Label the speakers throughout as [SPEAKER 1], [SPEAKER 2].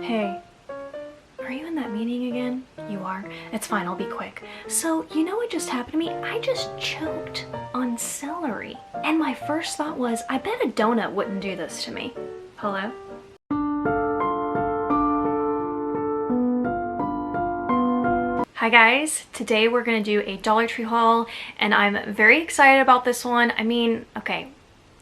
[SPEAKER 1] Hey, are you in that meeting again? You are? It's fine, I'll be quick. So, you know what just happened to me? I just choked on celery. And my first thought was, I bet a donut wouldn't do this to me. Hello? Hi guys, today we're gonna do a Dollar Tree haul and I'm very excited about this one. I mean, okay,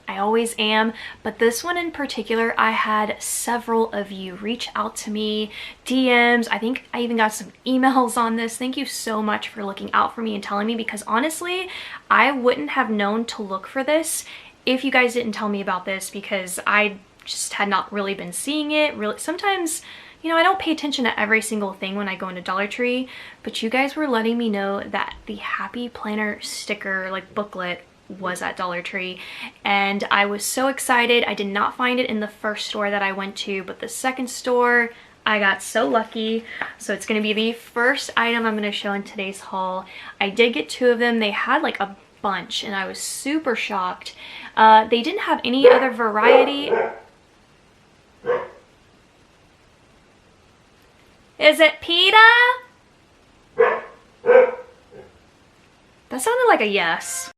[SPEAKER 1] I always am, but this one in particular, I had several of you reach out to me, DMs. I think I even got some emails on this. Thank you so much for looking out for me and telling me, because honestly, I wouldn't have known to look for this if you guys didn't tell me about this, because I just had not really been seeing it. Really, sometimes, you know, I don't pay attention to every single thing when I go into Dollar Tree, but you guys were letting me know that the Happy Planner sticker, like booklet, was at Dollar Tree, and I was so excited. I did not find it in the first store that I went to, but the second store, I got so lucky. So it's going to be the first item I'm going to show in today's haul. I did get two of them. They had like a bunch, and I was super shocked. They didn't have any other variety. Is it PETA? That sounded like a yes.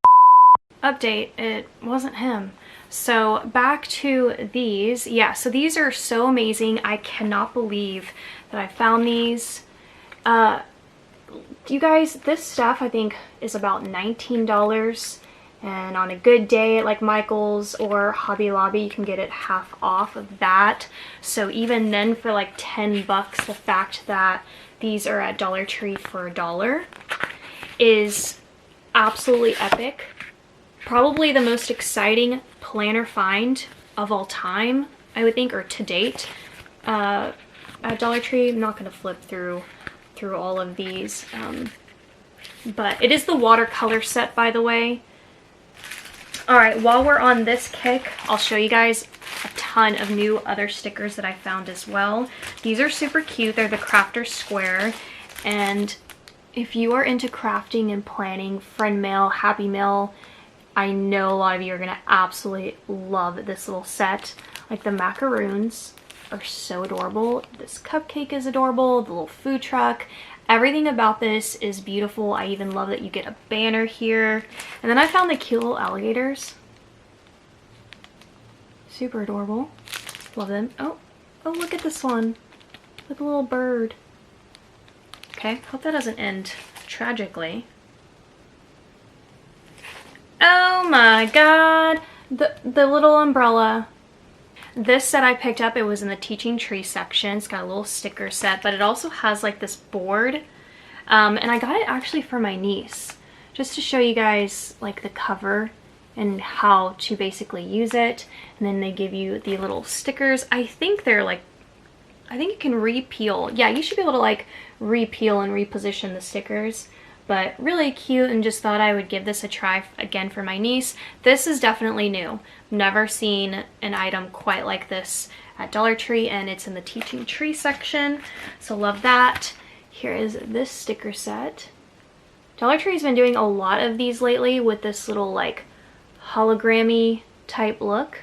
[SPEAKER 1] Update, it wasn't him. So back to these. Yeah, so these are so amazing. I cannot believe that I found these. You guys, this stuff I think is about $19, and on a good day at like Michael's or Hobby Lobby you can get it half off of that. So even then, for like 10 bucks, the fact that these are at Dollar Tree for $1 is absolutely epic. Probably the most exciting planner find of all time, I would think, or to date at Dollar Tree. I'm not going to flip through all of these, but it is the watercolor set, by the way. Alright, while we're on this kick, I'll show you guys a ton of new other stickers that I found as well. These are super cute. They're the Crafter Square, and if you are into crafting and planning, friend mail, happy mail, I know a lot of you are going to absolutely love this little set. Like, the macaroons are so adorable. This cupcake is adorable. The little food truck. Everything about this is beautiful. I even love that you get a banner here. And then I found the cute little alligators. Super adorable. Love them. Oh, look at this one. Look, a little bird. Okay, hope that doesn't end tragically. Oh my god, the little umbrella. This set I picked up, it was in the Teaching Tree section. It's got a little sticker set, but it also has like this board. And I got it actually for my niece, just to show you guys like the cover and how to basically use it. And then they give you the little stickers. I think they're like, I think you can re-peel. Yeah, you should be able to like re-peel and reposition the stickers. But really cute, and just thought I would give this a try again for my niece. This is definitely new. Never seen an item quite like this at Dollar Tree, and it's in the Teaching Tree section, so love that. Here is this sticker set. Dollar Tree's been doing a lot of these lately with this little like hologrammy type look.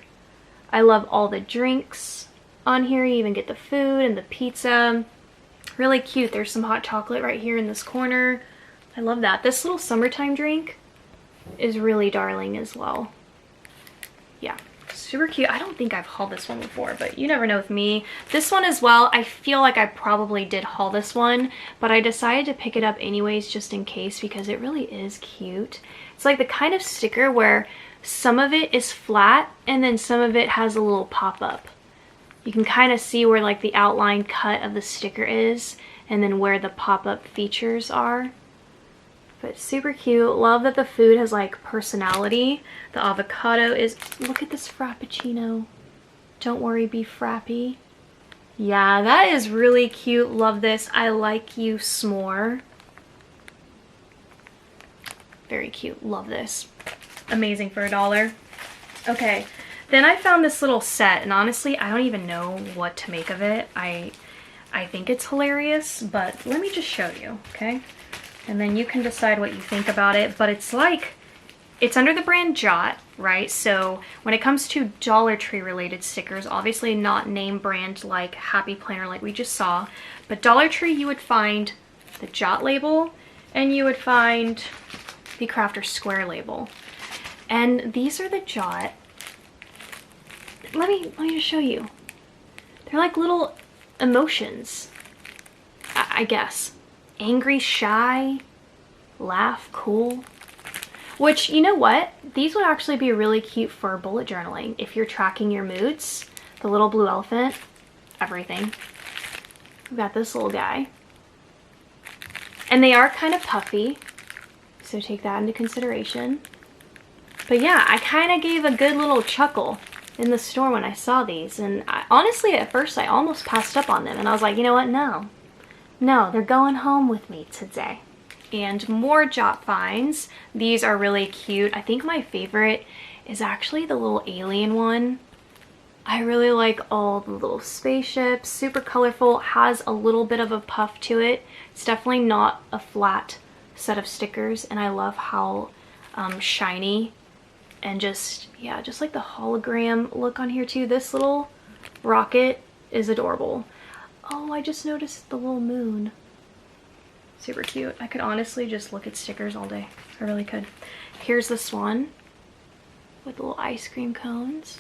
[SPEAKER 1] I love all the drinks on here. You even get the food and the pizza. Really cute. There's some hot chocolate right here in this corner. I love that. This little summertime drink is really darling as well. Yeah, super cute. I don't think I've hauled this one before, but you never know with me. This one as well, I feel like I probably did haul this one, but I decided to pick it up anyways just in case, because it really is cute. It's like the kind of sticker where some of it is flat and then some of it has a little pop-up. You can kind of see where like the outline cut of the sticker is and then where the pop-up features are. But super cute. Love that the food has like personality. The avocado is, look at this frappuccino. Don't worry, be frappy. Yeah, that is really cute. Love this. I like you s'more. Very cute. Love this. Amazing for $1. Okay, then I found this little set, and honestly, I don't even know what to make of it. I think it's hilarious, but let me just show you, okay? And then you can decide what you think about it. But it's like It's under the brand Jot, right? So when it comes to Dollar Tree related stickers, obviously not name brand like Happy Planner like we just saw, but Dollar Tree you would find the Jot label and you would find the Crafter Square label. And these are the Jot. Let me just show you. They're like little emotions, I guess. Angry, shy, laugh, cool. Which, you know what? These would actually be really cute for bullet journaling. If you're tracking your moods, the little blue elephant, everything. We've got this little guy. And they are kind of puffy, so take that into consideration. But yeah, I kind of gave a good little chuckle in the store when I saw these. And honestly, at first, I almost passed up on them. And I was like, you know what? No, they're going home with me today. And more Jot finds. These are really cute. I think my favorite is actually the little alien one. I really like all the little spaceships. Super colorful, has a little bit of a puff to it. It's definitely not a flat set of stickers, and I love how shiny and just like the hologram look on here too. This little rocket is adorable. Oh, I just noticed the little moon. Super cute. I could honestly just look at stickers all day. I really could. Here's this one with little ice cream cones.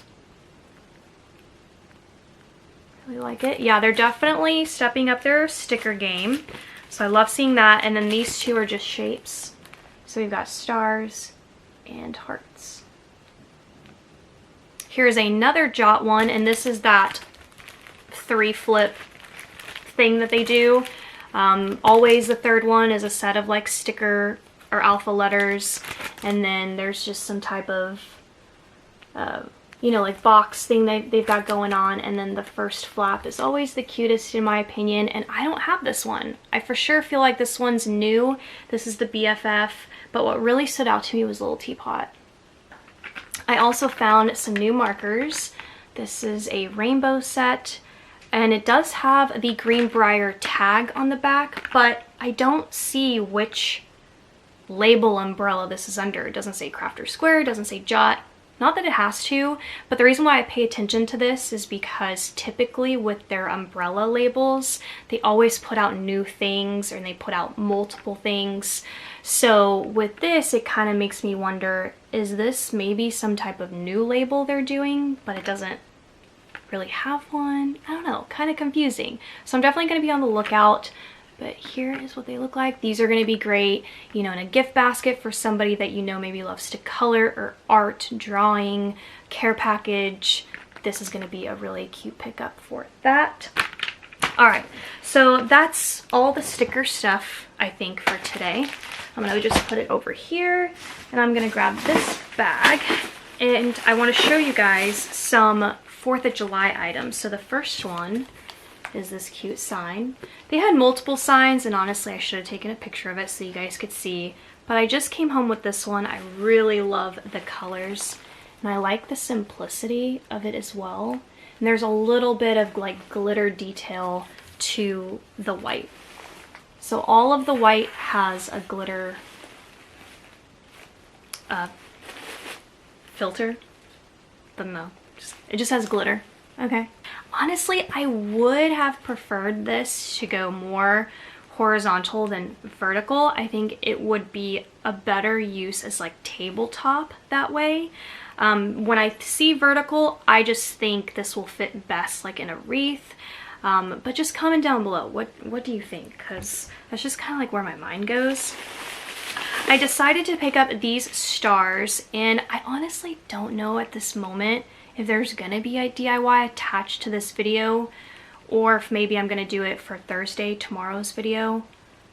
[SPEAKER 1] Really like it. Yeah, they're definitely stepping up their sticker game. So I love seeing that. And then these two are just shapes. So we've got stars and hearts. Here's another Jot one, and this is that 3-flip thing that they do. Always the third one is a set of like sticker or alpha letters, and then there's just some type of you know, like box thing they've got going on, and then the first flap is always the cutest in my opinion, and I don't have this one. I for sure feel like this one's new. This is the BFF, but what really stood out to me was the little teapot. I also found some new markers. This is a rainbow set, and it does have the Greenbrier tag on the back, but I don't see which label umbrella this is under. It doesn't say Crafter Square, it doesn't say Jot. Not that it has to, but the reason why I pay attention to this is because typically with their umbrella labels, they always put out new things, or they put out multiple things. So with this, it kind of makes me wonder, is this maybe some type of new label they're doing, but it doesn't really have one? I don't know, kind of confusing. So I'm definitely going to be on the lookout. But here is what they look like. These are going to be great, you know, in a gift basket for somebody that you know maybe loves to color or art, drawing, care package. This is going to be a really cute pickup for that. All right, so that's all the sticker stuff, I think, for today. I'm going to just put it over here, and I'm going to grab this bag. And I want to show you guys some 4th of July items. So the first one is this cute sign. They had multiple signs, and honestly I should have taken a picture of it so you guys could see, but I just came home with this one. I really love the colors, and I like the simplicity of it as well. And there's a little bit of like glitter detail to the white. So all of the white has a glitter filter, but no, it just has glitter. Okay. Honestly, I would have preferred this to go more horizontal than vertical. I think it would be a better use as like tabletop that way. When I see vertical, I just think this will fit best like in a wreath. But just comment down below, what do you think? Because that's just kind of like where my mind goes. I decided to pick up these stars, and I honestly don't know at this moment if there's gonna be a DIY attached to this video, or if maybe I'm gonna do it for Thursday, tomorrow's video.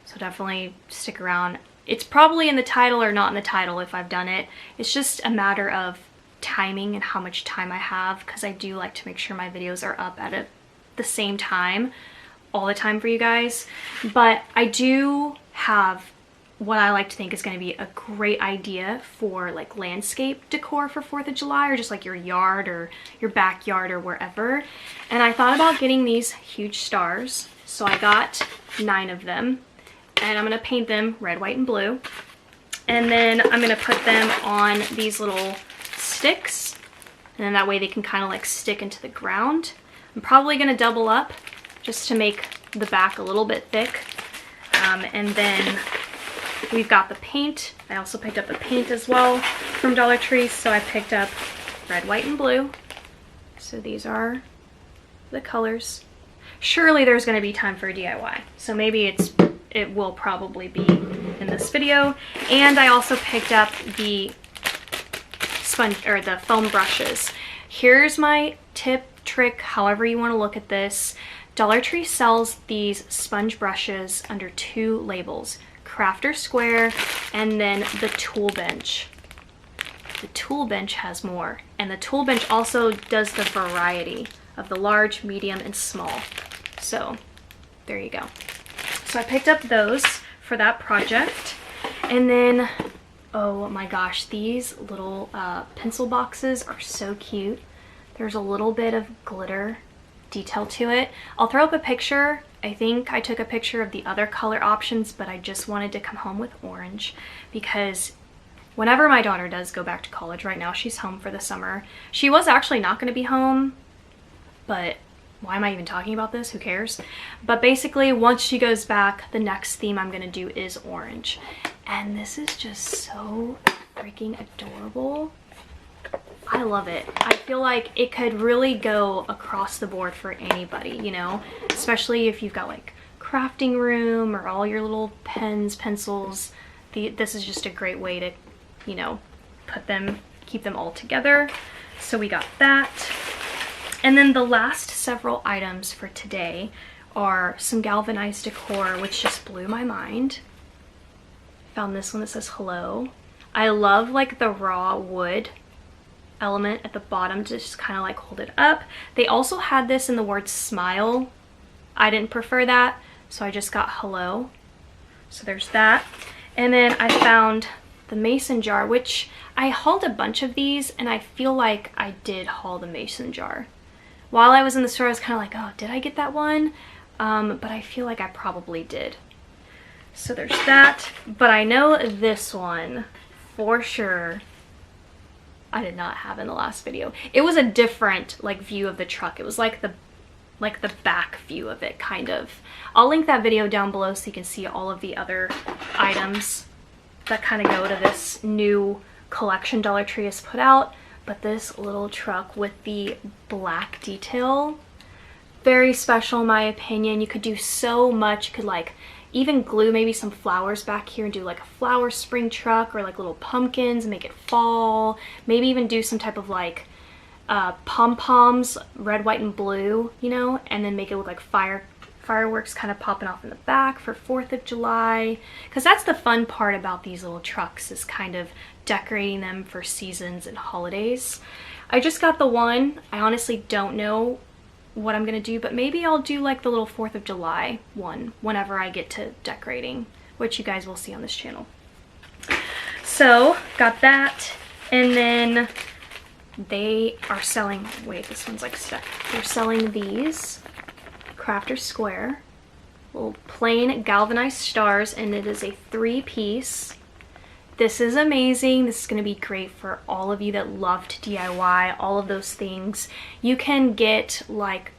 [SPEAKER 1] So definitely stick around. It's probably in the title or not in the title if I've done it. It's just a matter of timing and how much time I have, because I do like to make sure my videos are up at the same time all the time for you guys. But I do have what I like to think is going to be a great idea for like landscape decor for 4th of July, or just like your yard or your backyard or wherever. And I thought about getting these huge stars. So I got 9 of them, and I'm going to paint them red, white, and blue. And then I'm gonna put them on these little sticks, and then that way they can kind of like stick into the ground. I'm probably gonna double up just to make the back a little bit thick. And then we've got the paint. I also picked up the paint as well from Dollar Tree. So I picked up red, white, and blue. So these are the colors. Surely there's going to be time for a DIY. So maybe it will probably be in this video. And I also picked up the sponge or the foam brushes. Here's my tip, trick, however you want to look at this. Dollar Tree sells these sponge brushes under 2 labels, Crafter Square and then the Tool Bench. The Tool Bench has more, and the Tool Bench also does the variety of the large, medium, and small. So there you go. So I picked up those for that project. And then, oh my gosh, these little pencil boxes are so cute. There's a little bit of glitter detail to it. I'll throw up a picture. I think I took a picture of the other color options, but I just wanted to come home with orange because whenever my daughter does go back to college, right now she's home for the summer. She was actually not going to be home, but why am I even talking about this? Who cares? But basically, once she goes back, the next theme I'm going to do is orange. And this is just so freaking adorable. I love it. I feel like it could really go across the board for anybody, you know, especially if you've got like crafting room or all your little pens, pencils. This is just a great way to, you know, keep them all together. So we got that. And then the last several items for today are some galvanized decor, which just blew my mind. Found this one that says hello. I love like the raw wood element at the bottom to just kind of like hold it up. They also had this in the word smile. I didn't prefer that, so I just got hello. So there's that. And then I found the mason jar, which I hauled a bunch of these, and I feel like I did haul the mason jar. While I was in the store, I was kind of like, oh, did I get that one? But I feel like I probably did. So there's that. But I know this one for sure I did not have in the last video. It was a different like view of the truck. It was like the back view of it, kind of. I'll link that video down below so you can see all of the other items that kind of go to this new collection Dollar Tree has put out. But this little truck with the black detail, very special in my opinion. You could do so much. You could like even glue maybe some flowers back here and do like a flower spring truck, or like little pumpkins and make it fall. Maybe even do some type of like pom-poms, red, white, and blue, you know, and then make it look like fireworks kind of popping off in the back for 4th of July. Because that's the fun part about these little trucks, is kind of decorating them for seasons and holidays. I just got the one. I honestly don't know what I'm gonna do, but maybe I'll do like the little 4th of July one whenever I get to decorating, which you guys will see on this channel. So got that. And then they are selling, wait, this one's like stuck. They're selling these Crafter Square little plain galvanized stars, and it is a 3-piece. This is amazing. This is going to be great for all of you that love to DIY, all of those things. You can get like,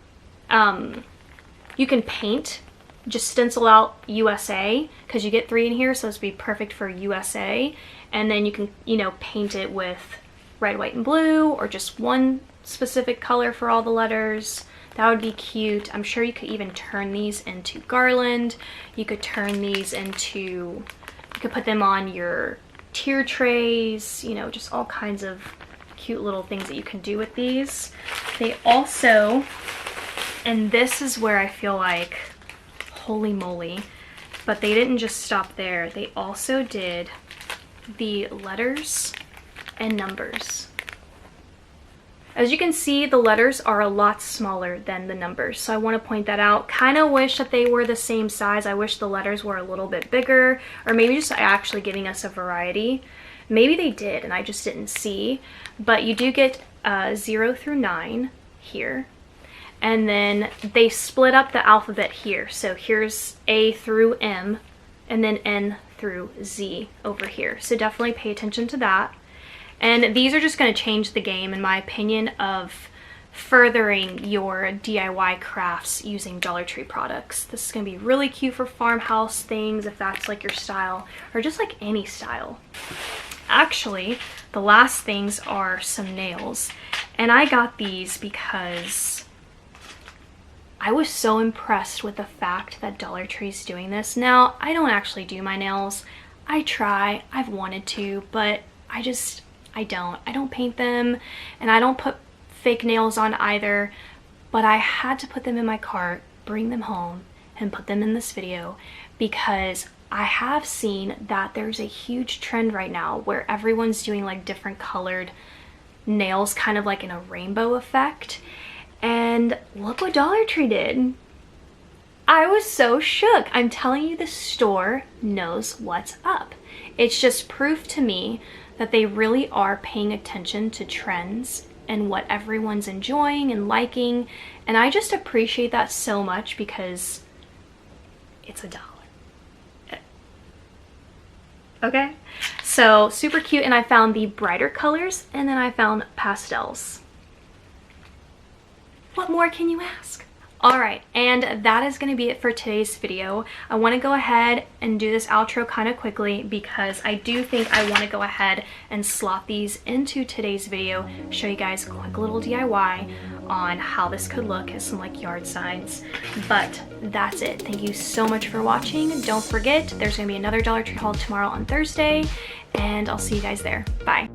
[SPEAKER 1] you can paint, just stencil out USA, because you get 3 in here, so this would be perfect for USA. And then you can, you know, paint it with red, white, and blue, or just one specific color for all the letters. That would be cute. I'm sure you could even turn these into garland. You could turn these into, you could put them on your tier trays, you know, just all kinds of cute little things that you can do with these. They also, and this is where I feel like, holy moly, but they didn't just stop there. They also did the letters and numbers. As you can see, the letters are a lot smaller than the numbers, so I want to point that out. Kind of wish that they were the same size. I wish the letters were a little bit bigger, or maybe just actually giving us a variety. Maybe they did and I just didn't see, but you do get 0 through 9 here. And then they split up the alphabet here. So here's A through M, and then N through Z over here. So definitely pay attention to that. And these are just going to change the game, in my opinion, of furthering your DIY crafts using Dollar Tree products. This is going to be really cute for farmhouse things if that's like your style, or just like any style. Actually, the last things are some nails, and I got these because I was so impressed with the fact that Dollar Tree's doing this. Now, I don't actually do my nails. I try, I've wanted to, but I don't paint them, and I don't put fake nails on either, but I had to put them in my cart, bring them home, and put them in this video because I have seen that there's a huge trend right now where everyone's doing like different colored nails, kind of like in a rainbow effect. And look what Dollar Tree did. I was so shook. I'm telling you, the store knows what's up. It's just proof to me that they really are paying attention to trends and what everyone's enjoying and liking, and I just appreciate that so much because it's $1. Okay, so super cute. And I found the brighter colors, and then I found pastels. What more can you ask? All right, and that is going to be it for today's video. I want to go ahead and do this outro kind of quickly because I do think I want to go ahead and slot these into today's video, show you guys a quick little DIY on how this could look as some like yard signs. But that's it. Thank you so much for watching. Don't forget, there's going to be another Dollar Tree haul tomorrow on Thursday, and I'll see you guys there. Bye.